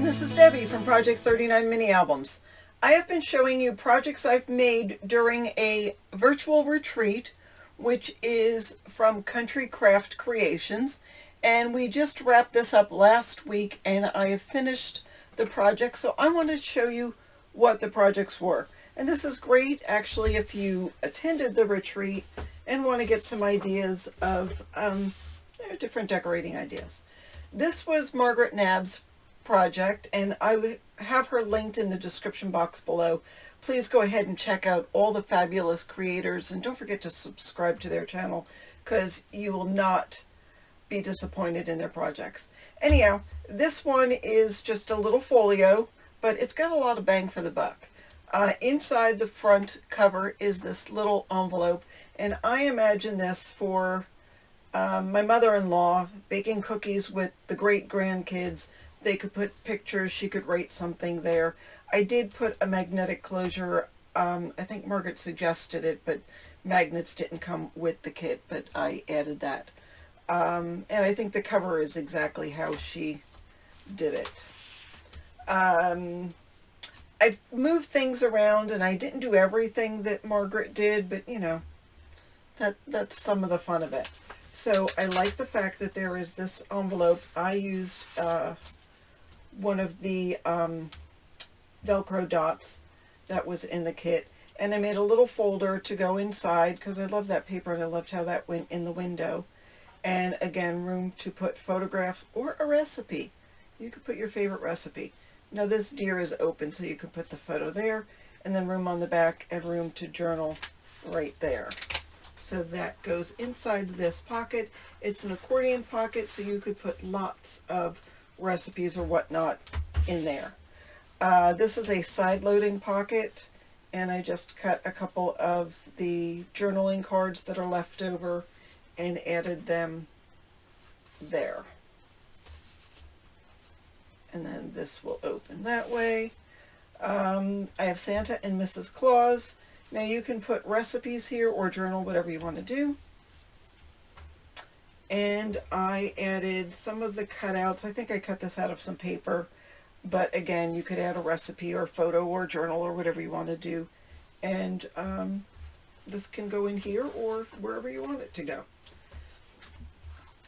this is Debbie from Project 39 Mini Albums. I have been showing you projects I've made during a virtual retreat, which is from Country Craft Creations, and we just wrapped this up last week and I have finished the project, so I want to show you what the projects were. And this is great actually if you attended the retreat and want to get some ideas of different decorating ideas. This was Margaret Knabb's project, and I have her linked in the description box below. Please go ahead and check out all the fabulous creators, and don't forget to subscribe to their channel because you will not be disappointed in their projects. Anyhow, this one is just a little folio, but it's got a lot of bang for the buck. Inside the front cover is this little envelope, and I imagine this for my mother-in-law baking cookies with the great-grandkids. They could put pictures, she could write something there. I did put a magnetic closure. I think Margaret suggested it, but magnets didn't come with the kit, but I added that. And I think the cover is exactly how she did it. I've moved things around, and I didn't do everything that Margaret did, but you know, that's some of the fun of it. So I like the fact that there is this envelope. I used one of the Velcro dots that was in the kit, and I made a little folder to go inside because I love that paper and I loved how that went in the window. And again, room to put photographs or a recipe. You could put your favorite recipe. Now this deer is open, so you can put the photo there, and then room on the back and room to journal right there. So that goes inside this pocket. It's an accordion pocket, so you could put lots of recipes or whatnot in there. This is a side-loading pocket, and I just cut a couple of the journaling cards that are left over and added them there. And then this will open that way. I have Santa and Mrs. Claus. Now you can put recipes here or journal, whatever you want to do. And I added some of the cutouts. I think I cut this out of some paper, but again, you could add a recipe or photo or journal or whatever you want to do. And this can go in here or wherever you want it to go.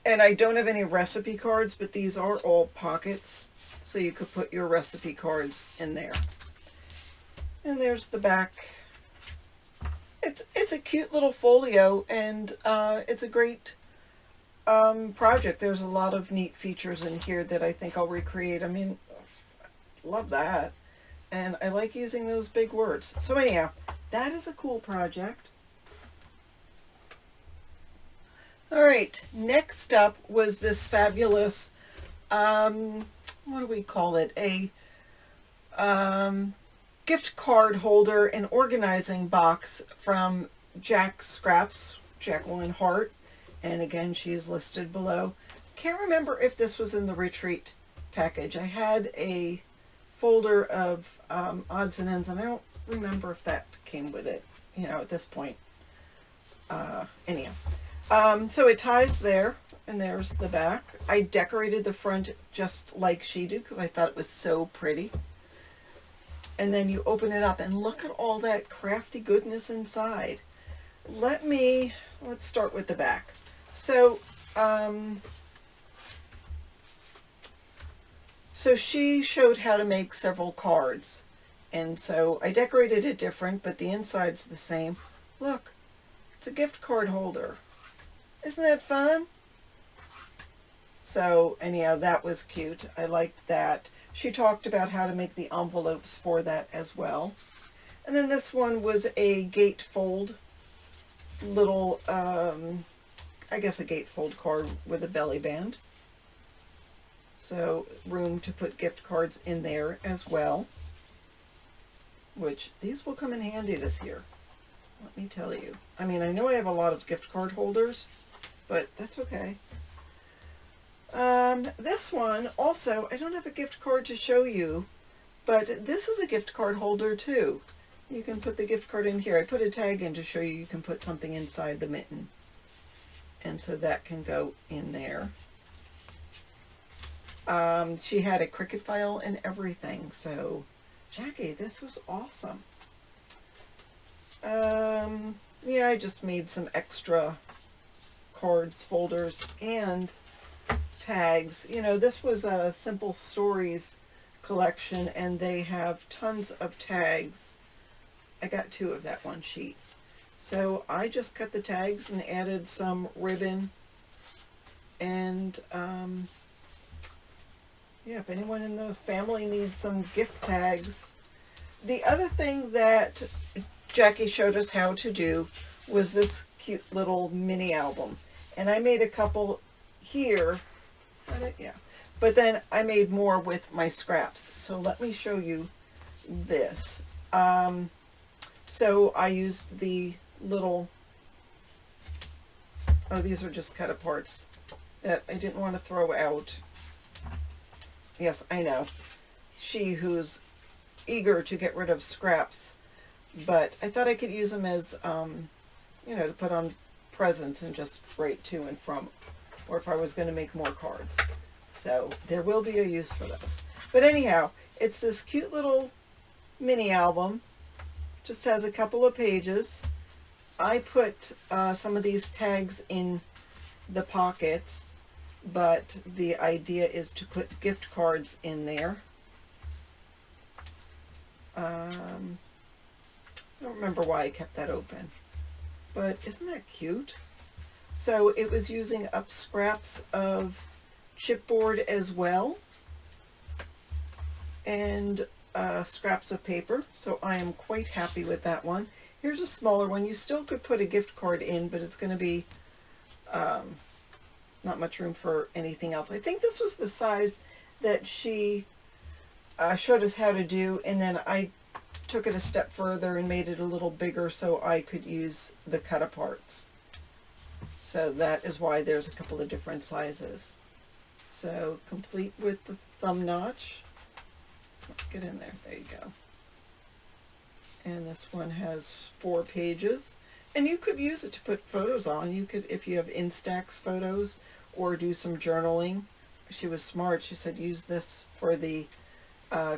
And I don't have any recipe cards, but these are all pockets, so you could put your recipe cards in there. And there's the back. It's a cute little folio, and it's a great project. There's a lot of neat features in here that I think I'll recreate. I mean, love that. And I like using those big words. So anyhow, that is a cool project. All right, next up was this fabulous, what do we call it? A gift card holder and organizing box from Jack Scraps, Jacqueline Hart. And again, she is listed below. Can't remember if this was in the retreat package. I had a folder of odds and ends, and I don't remember if that came with it, you know, at this point. Anyhow. So it ties there, and there's the back. I decorated the front just like she did because I thought it was so pretty. And then you open it up and look at all that crafty goodness inside. Let's start with the back. So, so she showed how to make several cards. And so I decorated it different, but the inside's the same. Look, it's a gift card holder. Isn't that fun? So anyhow, that was cute. I liked that. She talked about how to make the envelopes for that as well. And then this one was a gatefold little, I guess a gatefold card with a belly band. So room to put gift cards in there as well, which these will come in handy this year. Let me tell you. I mean, I know I have a lot of gift card holders, but that's okay. This one also, I don't have a gift card to show you, but this is a gift card holder too. You can put the gift card in here. I put a tag in to show you can put something inside the mitten. And so that can go in there. She had a Cricut file and everything. So, Jackie, this was awesome. Yeah, I just made some extra cards, folders, and tags. You know, this was a Simple Stories collection, and they have tons of tags. I got 2 of that one sheet. So I just cut the tags and added some ribbon. And yeah, if anyone in the family needs some gift tags. The other thing that Jackie showed us how to do was this cute little mini album. And I made a couple here. Yeah. But then I made more with my scraps. So let me show you this. So I used the little, oh, these are just cut aparts that I didn't want to throw out. Yes, I know. She who's eager to get rid of scraps, but I thought I could use them as, you know, to put on presents and just write to and from, or if I was going to make more cards. So there will be a use for those. But anyhow, it's this cute little mini album. Just has a couple of pages. I put some of these tags in the pockets, but the idea is to put gift cards in there. I don't remember why I kept that open, but isn't that cute? So it was using up scraps of chipboard as well, and scraps of paper. So I am quite happy with that one. Here's a smaller one. You still could put a gift card in, but it's going to be not much room for anything else. I think this was the size that she showed us how to do, and then I took it a step further and made it a little bigger so I could use the cut aparts. So that is why there's a couple of different sizes. So complete with the thumb notch. Let's get in there. There you go. And this one has 4 pages. And you could use it to put photos on. You could, if you have Instax photos, or do some journaling. She was smart. She said use this for the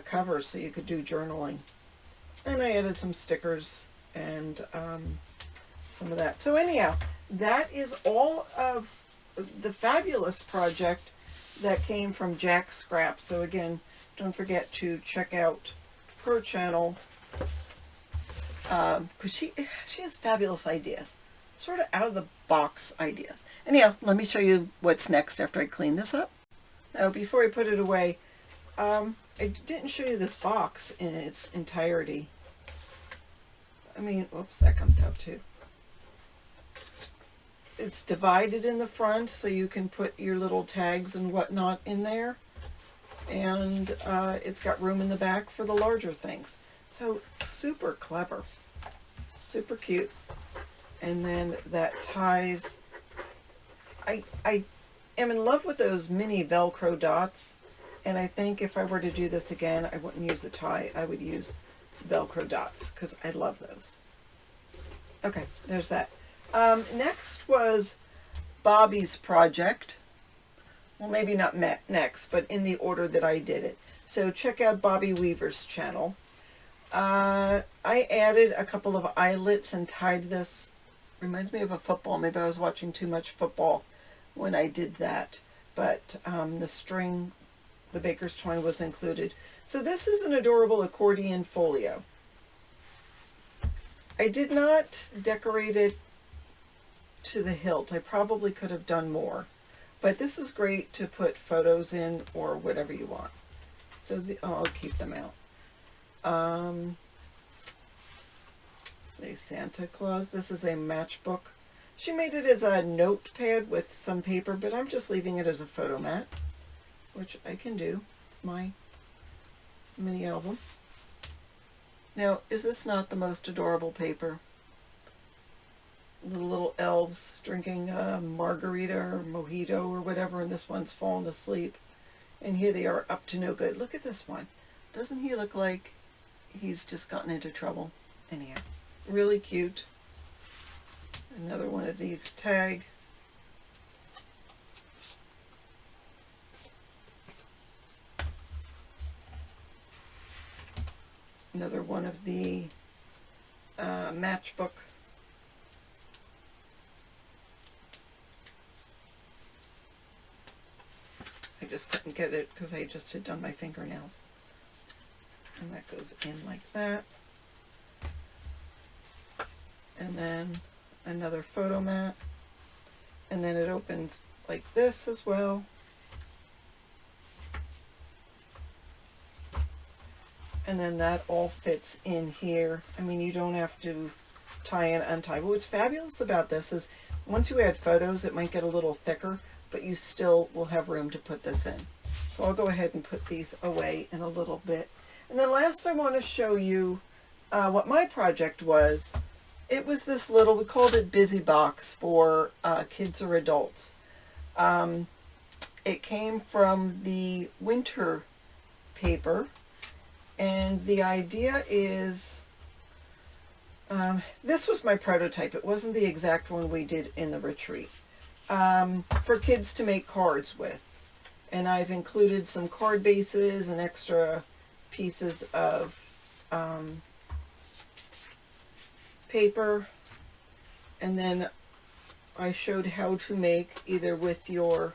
cover so you could do journaling. And I added some stickers and some of that. So anyhow, that is all of the fabulous project that came from Jack Scraps. So again, don't forget to check out her channel, because she has fabulous ideas, sort of out of the box ideas. Anyhow, let me show you what's next after I clean this up. Now, before I put it away, I didn't show you this box in its entirety. I mean, oops, that comes out too. It's divided in the front so you can put your little tags and whatnot in there. And it's got room in the back for the larger things. So super clever, super cute. And then that ties. I am in love with those mini Velcro dots. And I think if I were to do this again, I wouldn't use a tie. I would use Velcro dots because I love those. Okay, there's that. Next was Bobby's project. Well, maybe not next, but in the order that I did it. So check out Bobby Weaver's channel. I added a couple of eyelets and tied this. Reminds me of a football. Maybe I was watching too much football when I did that. But the string, the baker's twine, was included. So this is an adorable accordion folio. I did not decorate it to the hilt. I probably could have done more. But this is great to put photos in or whatever you want. So I'll keep them out. Say Santa Claus. This is a matchbook. She made it as a notepad with some paper, but I'm just leaving it as a photo mat, which I can do. It's my mini album. Now, is this not the most adorable paper? The little elves drinking margarita or mojito or whatever, and this one's fallen asleep. And here they are up to no good. Look at this one. Doesn't he look like he's just gotten into trouble? Anyhow, really cute. Another one of these tag. Another one of the matchbook. I just couldn't get it because I just had done my fingernails. And that goes in like that. And then another photo mat. And then it opens like this as well. And then that all fits in here. I mean, you don't have to tie and untie. But what's fabulous about this is once you add photos, it might get a little thicker, but you still will have room to put this in. So I'll go ahead and put these away in a little bit. And then last I want to show you what my project was. It was this little, we called it Busy Box for kids or adults. It came from the winter paper. And the idea is, this was my prototype. It wasn't the exact one we did in the retreat. For kids to make cards with. And I've included some card bases and extra pieces of paper. And then I showed how to make either with your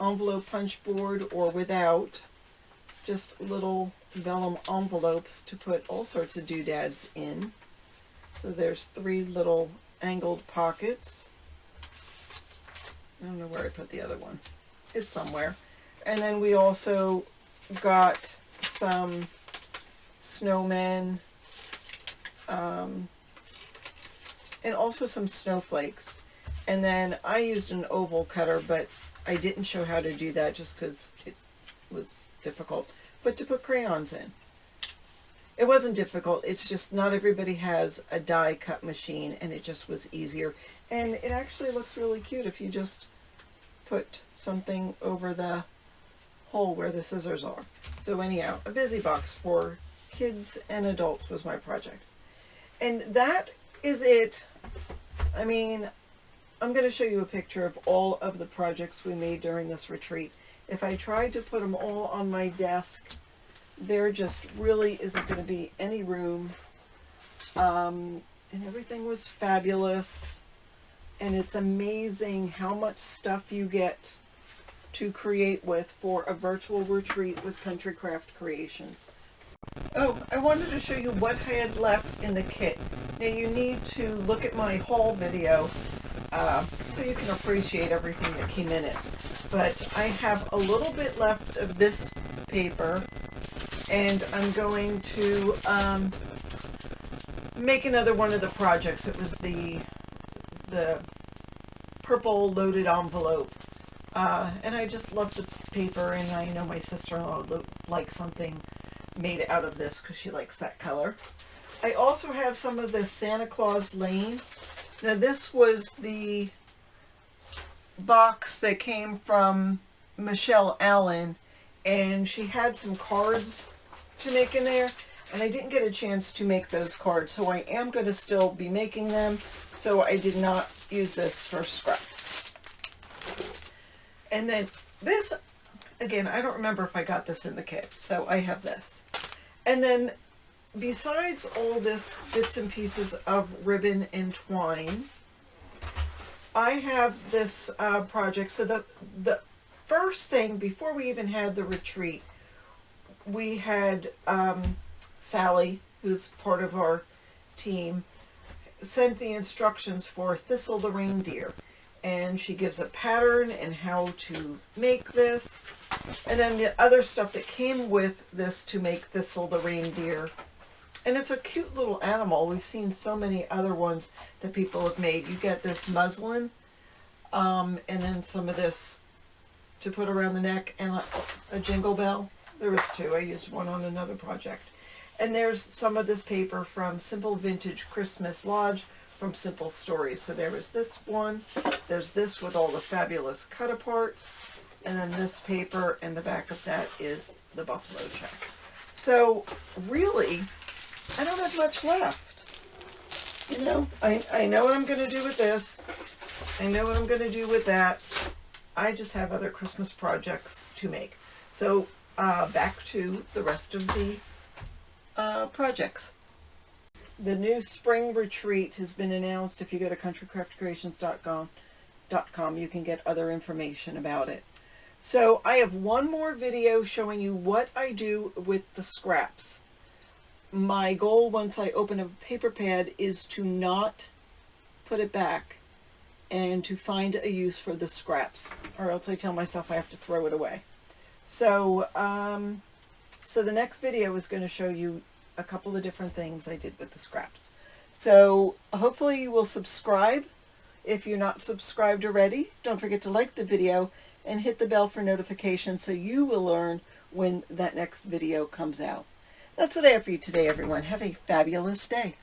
envelope punch board or without, just little vellum envelopes to put all sorts of doodads in. So there's 3 little angled pockets. I don't know where I put the other one. It's somewhere. And then we also got some snowmen and also some snowflakes. And then I used an oval cutter, but I didn't show how to do that just because it was difficult. But to put crayons in. It wasn't difficult, it's just not everybody has a die cut machine, and it just was easier. And it actually looks really cute if you just put something over the hole where the scissors are. So anyhow, a Busy Box for kids and adults was my project. And that is it. I mean, I'm going to show you a picture of all of the projects we made during this retreat. If I tried to put them all on my desk, there just really isn't going to be any room. And everything was fabulous. And it's amazing how much stuff you get to create with for a virtual retreat with Country Craft Creations. Oh, I wanted to show you what I had left in the kit. Now you need to look at my haul video so you can appreciate everything that came in it. But I have a little bit left of this paper, and I'm going to make another one of the projects. It was the purple loaded envelope. And I just love the paper, and I know my sister-in-law likes something made out of this because she likes that color. I also have some of this Santa Claus Lane. Now this was the box that came from Michelle Allen, and she had some cards to make in there, and I didn't get a chance to make those cards, so I am going to still be making them, so I did not use this for scraps. And then this, again, I don't remember if I got this in the kit, so I have this. And then besides all this bits and pieces of ribbon and twine, I have this project. So the first thing, before we even had the retreat, we had Sally, who's part of our team, sent the instructions for Thistle the reindeer. And she gives a pattern and how to make this. And then the other stuff that came with this to make Thistle the reindeer. And it's a cute little animal. We've seen so many other ones that people have made. You get this muslin, and then some of this to put around the neck, and a jingle bell. There was 2. I used one on another project. And there's some of this paper from Simple Vintage Christmas Lodge from Simple Stories. So there was this one. There's this with all the fabulous cut aparts. And then this paper, and the back of that is the buffalo check. So really, I don't have much left. You know, I know what I'm going to do with this. I know what I'm going to do with that. I just have other Christmas projects to make. So back to the rest of the projects. The new spring retreat has been announced. If you go to countrycraftcreations.com, you can get other information about it. So I have one more video showing you what I do with the scraps. My goal once I open a paper pad is to not put it back and to find a use for the scraps, or else I tell myself I have to throw it away. So, so the next video is going to show you a couple of different things I did with the scraps. So hopefully you will subscribe if you're not subscribed already. Don't forget to like the video and hit the bell for notifications so you will learn when that next video comes out. That's what I have for you today, everyone. Have a fabulous day.